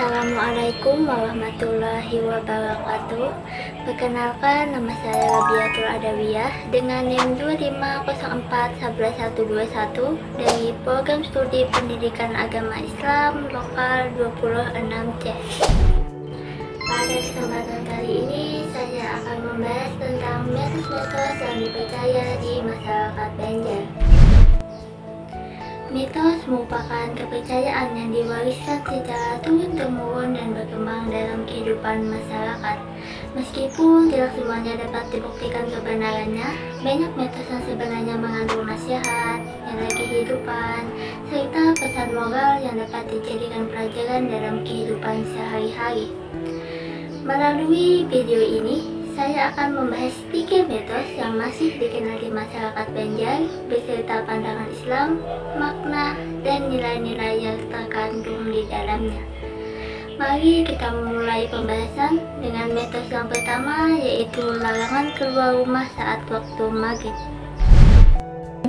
Assalamualaikum warahmatullahi wabarakatuh. Perkenalkan, nama saya Rabiatul Adawiyah dengan NIM 25041121 dari Program Studi Pendidikan Agama Islam Lokal 26C. Pada kesempatan kali ini, saya akan membahas tentang mitos-mitos yang dipercaya di masyarakat Banjar. Mitos merupakan kepercayaan yang diwariskan secara turun-temurun dan berkembang dalam kehidupan masyarakat. Meskipun tidak semuanya dapat dibuktikan kebenarannya, banyak mitos yang sebenarnya mengandung nasihat, nilai kehidupan, serta pesan moral yang dapat dijadikan pelajaran dalam kehidupan sehari-hari. Melalui video ini, saya akan membahas 3 mitos yang masih dikenal di masyarakat Banjar beserta pandangan Islam, makna, dan nilai-nilai yang terkandung di dalamnya. Mari kita memulai pembahasan dengan mitos yang pertama, yaitu larangan keluar rumah saat waktu maghrib.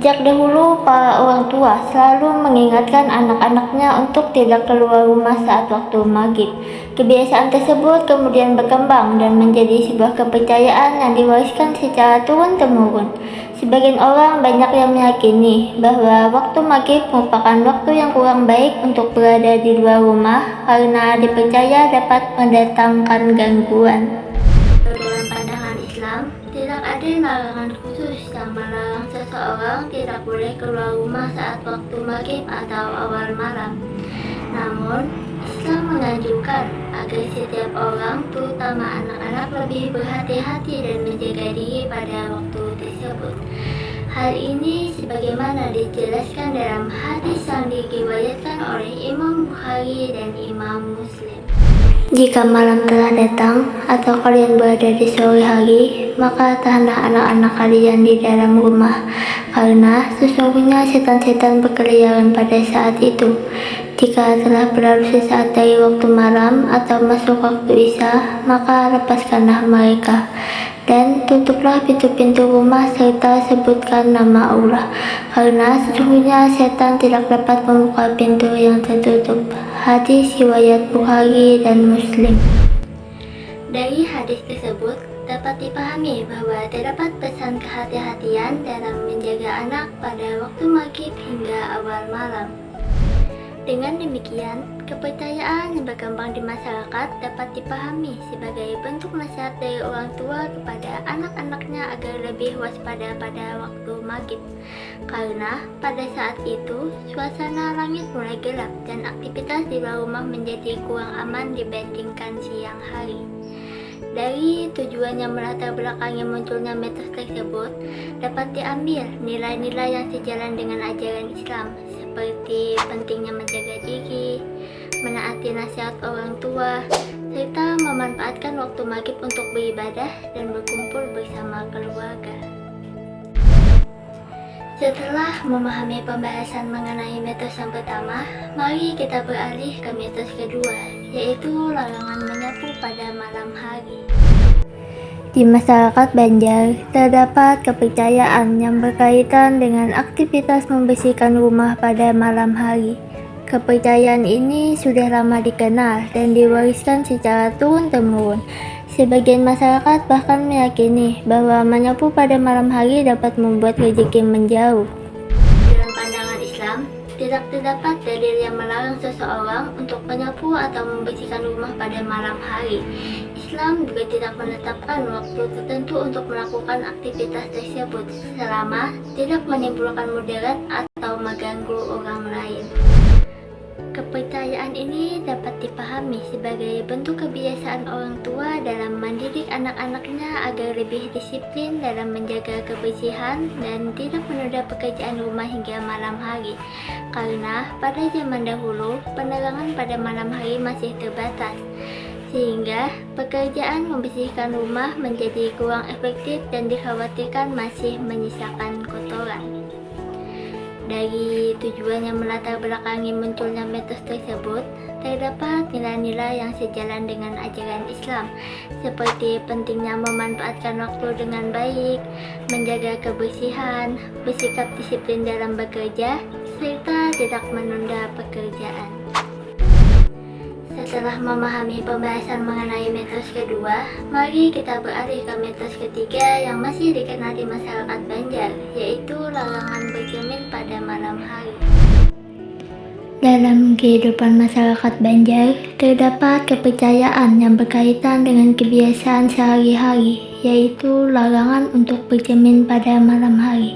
Sejak dahulu, para orang tua selalu mengingatkan anak-anaknya untuk tidak keluar rumah saat waktu maghrib. Kebiasaan tersebut kemudian berkembang dan menjadi sebuah kepercayaan yang diwariskan secara turun-temurun. Sebagian orang banyak yang meyakini bahwa waktu maghrib merupakan waktu yang kurang baik untuk berada di luar rumah karena dipercaya dapat mendatangkan gangguan. Dalam pandangan Islam, tidak ada larangan khusus yang melarang seseorang tidak boleh keluar rumah saat waktu maghrib atau awal malam. Namun, Islam menganjurkan agar setiap orang, terutama anak-anak, lebih berhati-hati dan menjaga diri pada waktu tersebut. Hal ini sebagaimana dijelaskan dalam hadis yang diriwayatkan oleh Imam Bukhari dan Imam Muslim. Jika malam telah datang atau kalian berada di sore hari, maka tahanlah anak-anak kalian di dalam rumah, karena sesungguhnya setan-setan berkeliaran pada saat itu. Jika telah berlalu sesaat dari waktu malam atau masuk waktu Isya, maka lepaskanlah mereka dan tutuplah pintu-pintu rumah serta sebutkan nama Allah, karena sesungguhnya setan tidak dapat membuka pintu yang tertutup. Hadis riwayat Bukhari dan Muslim. Dari hadis tersebut dapat dipahami bahwa terdapat pesan kehati-hatian dalam menjaga anak pada waktu maghrib hingga awal malam. Dengan demikian, kepercayaan yang berkembang di masyarakat dapat dipahami sebagai bentuk nasihat dari orang tua kepada anak-anaknya agar lebih waspada pada waktu maghrib. Karena pada saat itu, suasana langit mulai gelap dan aktivitas di luar rumah menjadi kurang aman dibandingkan siang hari. Dari tujuan yang melatar belakangi munculnya mitos tersebut, dapat diambil nilai-nilai yang sejalan dengan ajaran Islam, seperti pentingnya menjaga diri, menaati nasihat orang tua, serta memanfaatkan waktu maghrib untuk beribadah dan berkumpul bersama keluarga. Setelah memahami pembahasan mengenai mitos yang pertama, mari kita beralih ke mitos kedua, yaitu larangan menyapu pada malam hari. Di masyarakat Banjar, terdapat kepercayaan yang berkaitan dengan aktivitas membersihkan rumah pada malam hari. Kepercayaan ini sudah lama dikenal dan diwariskan secara turun-temurun. Sebagian masyarakat bahkan meyakini bahwa menyapu pada malam hari dapat membuat rezeki menjauh. Dalam pandangan Islam, tidak terdapat dalil yang melarang seseorang untuk menyapu atau membersihkan rumah pada malam hari. Islam juga tidak menetapkan waktu tertentu untuk melakukan aktivitas tersebut, selama tidak menimbulkan mudarat atau mengganggu orang lain. Kepercayaan ini dapat dipahami sebagai bentuk kebiasaan orang tua dalam mendidik anak-anaknya agar lebih disiplin dalam menjaga kebersihan dan tidak menunda pekerjaan rumah hingga malam hari. Karena pada zaman dahulu, penerangan pada malam hari masih terbatas, sehingga pekerjaan membersihkan rumah menjadi kurang efektif dan dikhawatirkan masih menyisakan kotoran. Dari tujuan yang melatar belakangi munculnya mitos tersebut, terdapat nilai-nilai yang sejalan dengan ajaran Islam, seperti pentingnya memanfaatkan waktu dengan baik, menjaga kebersihan, bersikap disiplin dalam bekerja, serta tidak menunda pekerjaan. Setelah memahami pembahasan mengenai mitos kedua, mari kita beralih ke mitos ketiga yang masih dikenal di masyarakat Banjar, yaitu larangan bercermin pada malam hari. Dalam kehidupan masyarakat Banjar, terdapat kepercayaan yang berkaitan dengan kebiasaan sehari-hari, yaitu larangan untuk bercermin pada malam hari.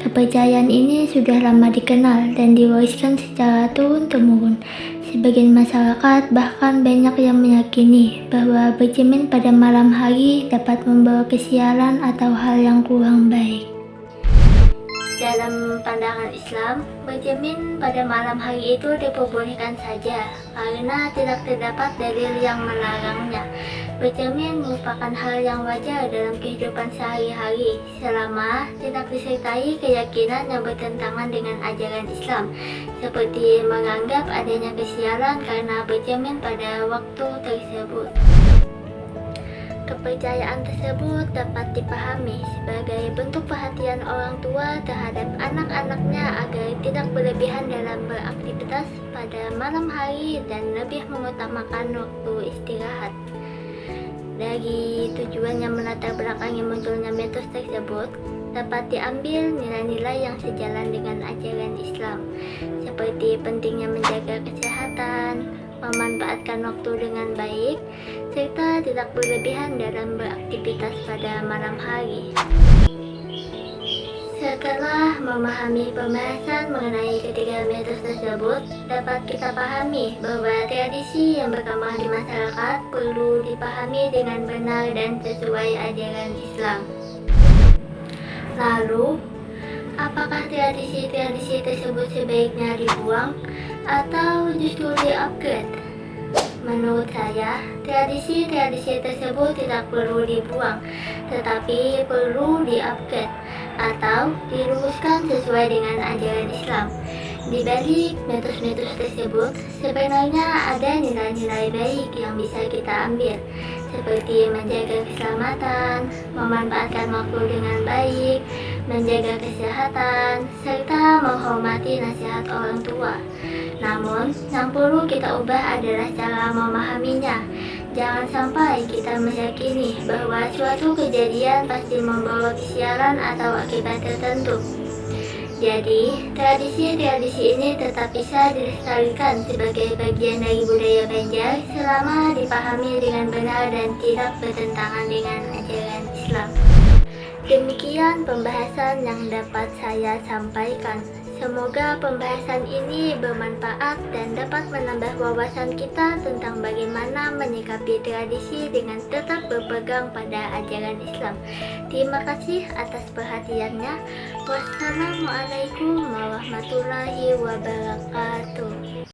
Kepercayaan ini sudah lama dikenal dan diwariskan secara turun-temurun. Sebagian masyarakat bahkan banyak yang meyakini bahwa bercermin pada malam hari dapat membawa kesialan atau hal yang kurang baik. Dalam pandangan Islam, bercermin pada malam hari itu diperbolehkan saja karena tidak terdapat dalil yang melarangnya. Bercermin merupakan hal yang wajar dalam kehidupan sehari-hari selama tidak disertai keyakinan yang bertentangan dengan ajaran Islam, seperti menganggap adanya kesialan karena bercermin pada waktu tersebut. Kepercayaan tersebut dapat dipahami sebagai bentuk perhatian orang tua terhadap anak-anaknya agar tidak berlebihan dalam beraktivitas pada malam hari dan lebih mengutamakan waktu istirahat. Dari tujuan yang melatar belakangi munculnya mitos tersebut, dapat diambil nilai-nilai yang sejalan dengan ajaran Islam, seperti pentingnya menjaga kesehatan, memanfaatkan waktu dengan baik, serta tidak berlebihan dalam beraktivitas pada malam hari. Setelah memahami pembahasan mengenai ketiga mitos tersebut, dapat kita pahami bahwa tradisi yang berkembang di masyarakat perlu dipahami dengan benar dan sesuai ajaran Islam. Lalu, apakah tradisi-tradisi tersebut sebaiknya dibuang atau justru di-upgrade? Menurut saya, tradisi-tradisi tersebut tidak perlu dibuang, tetapi perlu di-upgrade atau diluruskan sesuai dengan ajaran Islam. Di balik mitos-mitos tersebut, sebenarnya ada nilai-nilai baik yang bisa kita ambil, seperti menjaga keselamatan, memanfaatkan waktu dengan baik, menjaga kesehatan, serta menghormati nasihat orang tua. Namun, yang perlu kita ubah adalah cara memahaminya. Jangan sampai kita meyakini bahwa suatu kejadian pasti membawa kesialan atau akibat tertentu. Jadi, tradisi-tradisi ini tetap bisa dilestarikan sebagai bagian dari budaya Banjar selama dipahami dengan benar dan tidak bertentangan dengan ajaran Islam. Demikian pembahasan yang dapat saya sampaikan. Semoga pembahasan ini bermanfaat dan dapat menambah wawasan kita tentang bagaimana menyikapi tradisi dengan tetap berpegang pada ajaran Islam. Terima kasih atas perhatiannya. Wassalamualaikum warahmatullahi wabarakatuh.